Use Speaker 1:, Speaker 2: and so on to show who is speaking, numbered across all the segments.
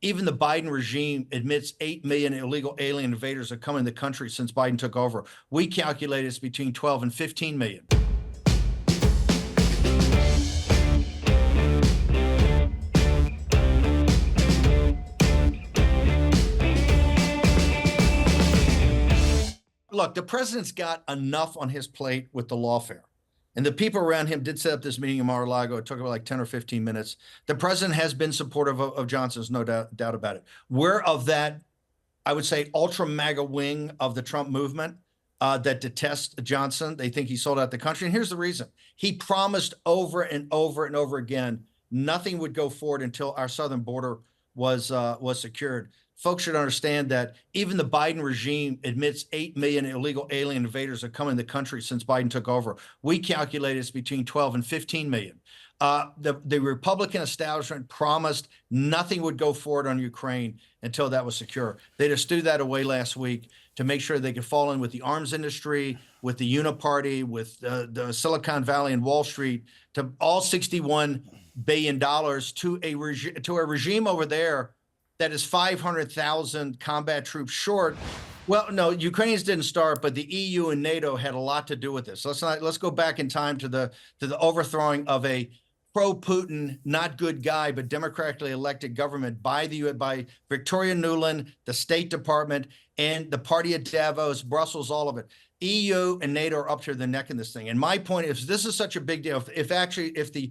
Speaker 1: even the Biden regime admits 8 million illegal alien invaders have come in the country since Biden took over. We calculate it's between 12 and 15 million. Look, the president's got enough on his plate with the lawfare. And the people around him did set up this meeting in Mar-a-Lago. It took about like 10 or 15 minutes. The president has been supportive of Johnson's, no doubt about it. We're of that, I would say, ultra MAGA wing of the Trump movement that detests Johnson. They think he sold out the country. And here's the reason. He promised over and over and over again, nothing would go forward until our southern border was secured. Folks should understand that even the Biden regime admits 8 million illegal alien invaders have come in the country since Biden took over. We calculate it's between 12 and 15 million. The Republican establishment promised nothing would go forward on Ukraine until that was secure. They just threw that away last week to make sure they could fall in with the arms industry, with the Uniparty, with the Silicon Valley and Wall Street, to all $61 billion to a regime over there that is 500,000 combat troops short. Well, no, Ukrainians didn't start, but the EU and NATO had a lot to do with this. Let's go back in time to the overthrowing of a pro-Putin, not good guy, but democratically elected government by Victoria Nuland, the State Department, and the party at Davos, Brussels, all of it. EU and NATO are up to their neck in this thing. And my point is, this is such a big deal. If the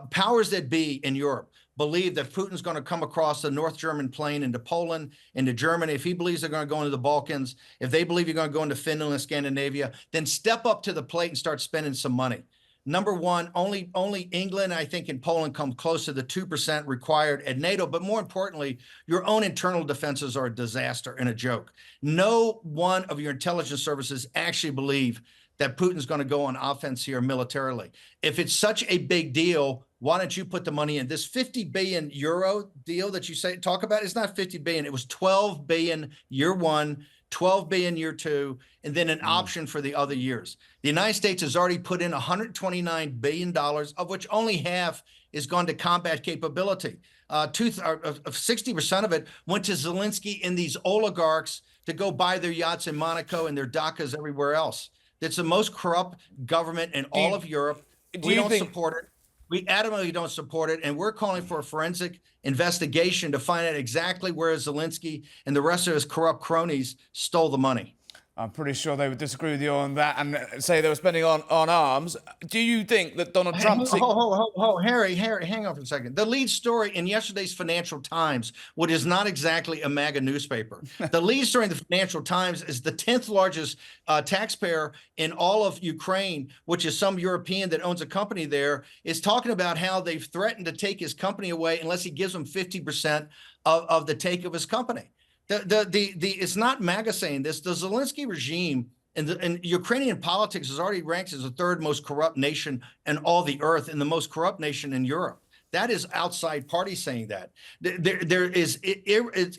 Speaker 1: powers that be in Europe believe that Putin's going to come across the North German plain into Poland, into Germany, if he believes they're going to go into the Balkans, if they believe you're going to go into Finland and Scandinavia, then step up to the plate and start spending some money. Number one, only England, I think, and Poland come close to the 2% required at NATO. But more importantly, your own internal defenses are a disaster and a joke. No one of your intelligence services actually believe that Putin's going to go on offense here militarily. If it's such a big deal, why don't you put the money in? This 50 billion euro deal that you talk about is not 50 billion. It was 12 billion year one, 12 billion year two, and then an option for the other years. The United States has already put in $129 billion, of which only half is gone to combat capability. 60% of it went to Zelensky and these oligarchs to go buy their yachts in Monaco and their dachas everywhere else. It's the most corrupt government in all of Europe. We don't support it. We adamantly don't support it, and we're calling for a forensic investigation to find out exactly where Zelensky and the rest of his corrupt cronies stole the money.
Speaker 2: I'm pretty sure they would disagree with you on that and say they were spending on arms. Do you think that Donald Trump...
Speaker 1: Harry, hang on for a second. The lead story in yesterday's Financial Times, which is not exactly a MAGA newspaper, the lead story in the Financial Times is the 10th largest taxpayer in all of Ukraine, which is some European that owns a company there, is talking about how they've threatened to take his company away unless he gives them 50% of the take of his company. It's not MAGA saying this. The Zelensky regime and Ukrainian politics is already ranked as the third most corrupt nation in all the earth and the most corrupt nation in Europe. That is outside parties saying that. There is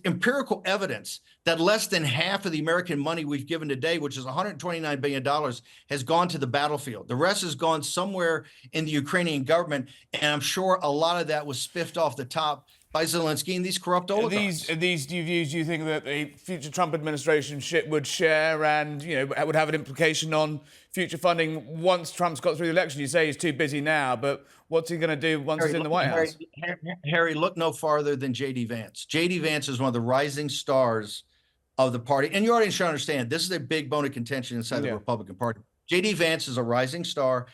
Speaker 1: empirical evidence that less than half of the American money we've given today, which is $129 billion, has gone to the battlefield. The rest has gone somewhere in the Ukrainian government, and I'm sure a lot of that was spiffed off the top by Zelensky and these corrupt oligarchs.
Speaker 2: These views, do you think that the future Trump administration would share and, would have an implication on future funding once Trump's got through the election? You say he's too busy now, but what's he going to do once he's in the White House?
Speaker 1: Harry, look no farther than J.D. Vance. J.D. Vance is one of the rising stars of the party. And you already should understand, this is a big bone of contention inside the Republican Party. J.D. Vance is a rising star.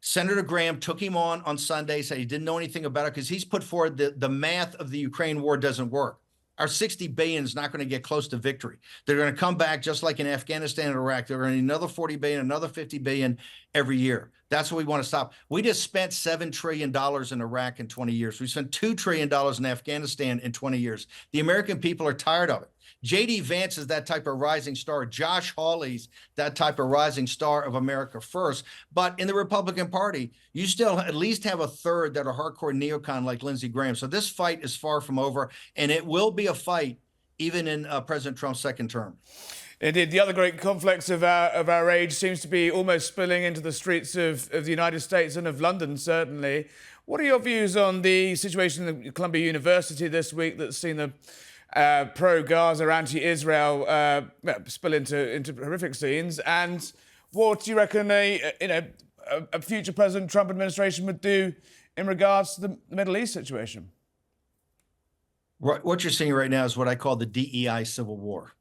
Speaker 1: Senator Graham took him on Sunday, said he didn't know anything about it because he's put forward the math of the Ukraine war doesn't work. Our 60 billion is not going to get close to victory. They're going to come back just like in Afghanistan and Iraq. They're going to need another 40 billion, another 50 billion every year. That's what we want to stop. We just spent $7 trillion in Iraq in 20 years. We spent $2 trillion in Afghanistan in 20 years. The American people are tired of it. J.D. Vance is that type of rising star. Josh Hawley's that type of rising star of America First. But in the Republican Party, you still at least have a third that are hardcore neocon like Lindsey Graham. So this fight is far from over, and it will be a fight even in President Trump's second term.
Speaker 2: Indeed, the other great conflicts of our age seems to be almost spilling into the streets of the United States and of London, certainly. What are your views on the situation at Columbia University this week that's seen the pro-Gaza, anti-Israel spill into horrific scenes? And what do you reckon a future President Trump administration would do in regards to the Middle East situation?
Speaker 1: What you're seeing right now is what I call the DEI civil war.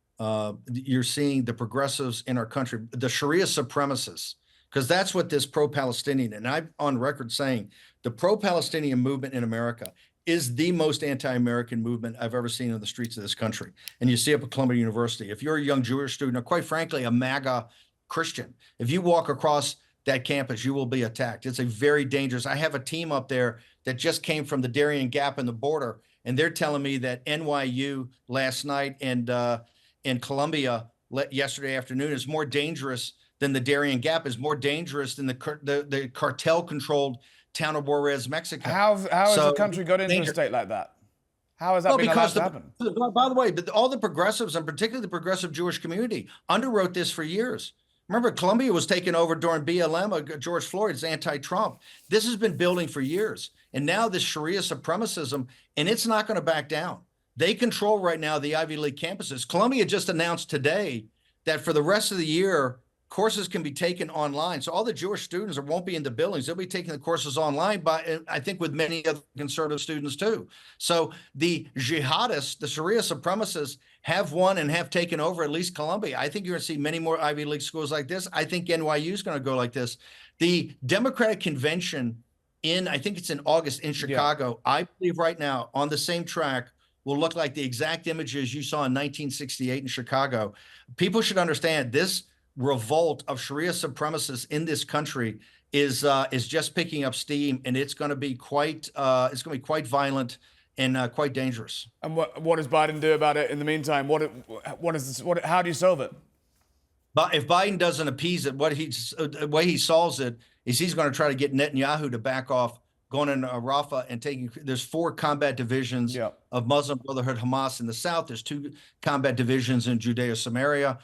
Speaker 1: You're seeing the progressives in our country, the Sharia supremacists, because that's what this pro-Palestinian, and I'm on record saying the pro-Palestinian movement in America is the most anti-American movement I've ever seen in the streets of this country. And you see it at Columbia University. If you're a young Jewish student, or quite frankly, a MAGA Christian, if you walk across that campus, you will be attacked. It's a very dangerous. I have a team up there that just came from the Darien Gap and the border, and they're telling me that NYU last night and Columbia yesterday afternoon is more dangerous than the Darien Gap, is more dangerous than the cartel-controlled town of Juarez, Mexico.
Speaker 2: How has the country got into a state like that? How has that been allowed to happen?
Speaker 1: By the way, all the progressives, and particularly the progressive Jewish community, underwrote this for years. Remember, Columbia was taken over during BLM, George Floyd's anti-Trump. This has been building for years. And now this Sharia supremacism, and it's not going to back down. They control right now the Ivy League campuses. Columbia just announced today that for the rest of the year, courses can be taken online. So all the Jewish students won't be in the buildings. They'll be taking the courses online, by, I think, with many other conservative students too. So the jihadists, the Sharia supremacists, have won and have taken over at least Columbia. I think you're going to see many more Ivy League schools like this. I think NYU is going to go like this. The Democratic convention I think it's in August in Chicago, yeah. I believe right now on the same track will look like the exact images you saw in 1968 in Chicago. People should understand this revolt of Sharia supremacists in this country is just picking up steam, and it's going to be quite violent and quite dangerous.
Speaker 2: And what does Biden do about it in the meantime? How do you solve it?
Speaker 1: But if Biden doesn't appease it, the way he solves it is he's going to try to get Netanyahu to back off going into Rafah and taking. There's 4 combat divisions of Muslim Brotherhood Hamas in the south. There's 2 combat divisions in Judea Samaria.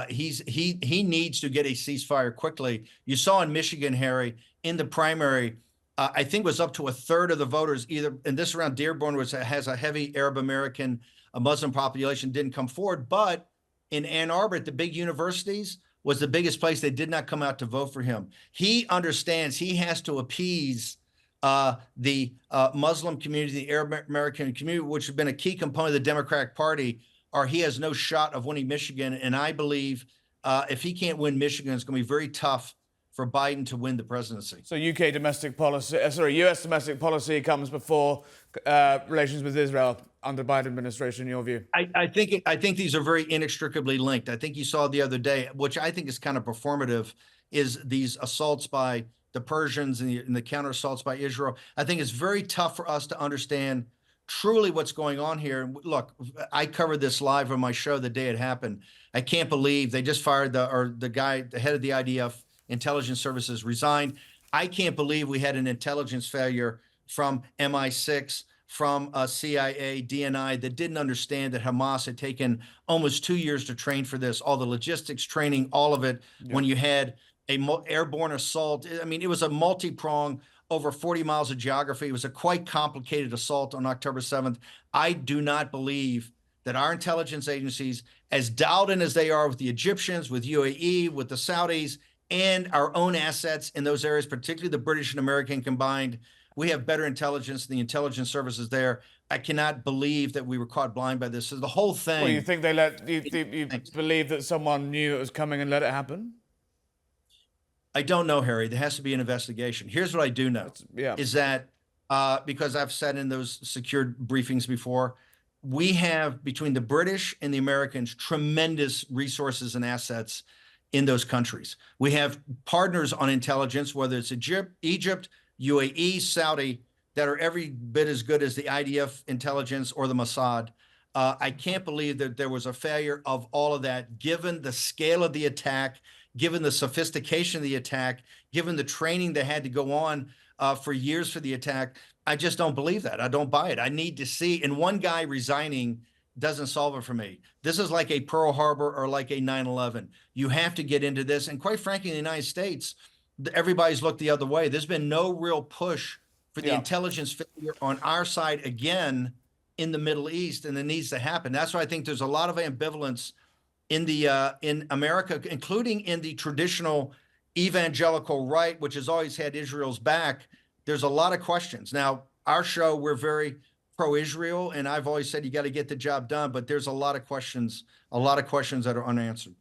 Speaker 1: He needs to get a ceasefire quickly. You saw in Michigan, Harry, in the primary, I think it was up to a third of the voters, either in this around Dearborn, which has a heavy Arab American Muslim population, didn't come forward. But in Ann Arbor, at the big universities, was the biggest place they did not come out to vote for him. He understands he has to appease the Muslim community, the Arab American community, which has been a key component of the Democratic Party, or he has no shot of winning Michigan. And I believe if he can't win Michigan, it's going to be very tough for Biden to win the presidency.
Speaker 2: So U.S. domestic policy comes before relations with Israel under Biden administration, in your view?
Speaker 1: I think these are very inextricably linked. I think you saw the other day, which I think is kind of performative, is these assaults by the Persians and the counter assaults by Israel. I think it's very tough for us to understand truly what's going on here. Look, I covered this live on my show the day it happened. I can't believe they just fired the head of the IDF intelligence services resigned. I can't believe we had an intelligence failure from MI6, from CIA, DNI, that didn't understand that Hamas had taken almost 2 years to train for this, all the logistics training, all of it. Yeah. When you had airborne assault, I mean, it was a multi-prong, over 40 miles of geography. It was a quite complicated assault on October 7th. I do not believe that our intelligence agencies, as dialed in as they are with the Egyptians, with UAE, with the Saudis, and our own assets in those areas, particularly the British and American combined, we have better intelligence than the intelligence services there. I cannot believe that we were caught blind by this. So the whole thing.
Speaker 2: Well, you think you believe that someone knew it was coming and let it happen?
Speaker 1: I don't know, Harry. There has to be an investigation. Here's what I do know, is that because I've sat in those secured briefings before, we have, between the British and the Americans, tremendous resources and assets in those countries. We have partners on intelligence, whether it's Egypt, UAE, Saudi, that are every bit as good as the IDF intelligence or the Mossad. I can't believe that there was a failure of all of that, given the scale of the attack, given the sophistication of the attack, given the training that had to go on for years for the attack. I just don't believe that. I don't buy it. I need to see, and one guy resigning doesn't solve it for me. This is like a Pearl Harbor or like a 9/11. You have to get into this. And quite frankly, in the United States, everybody's looked the other way. There's been no real push for for the
Speaker 2: Yeah.
Speaker 1: intelligence failure on our side again in the Middle East, and it needs to happen. That's why I think there's a lot of ambivalence in the in America, including in the traditional evangelical right, which has always had Israel's back. There's a lot of questions. Now, our show, we're very pro-Israel, and I've always said you got to get the job done, but there's a lot of questions that are unanswered.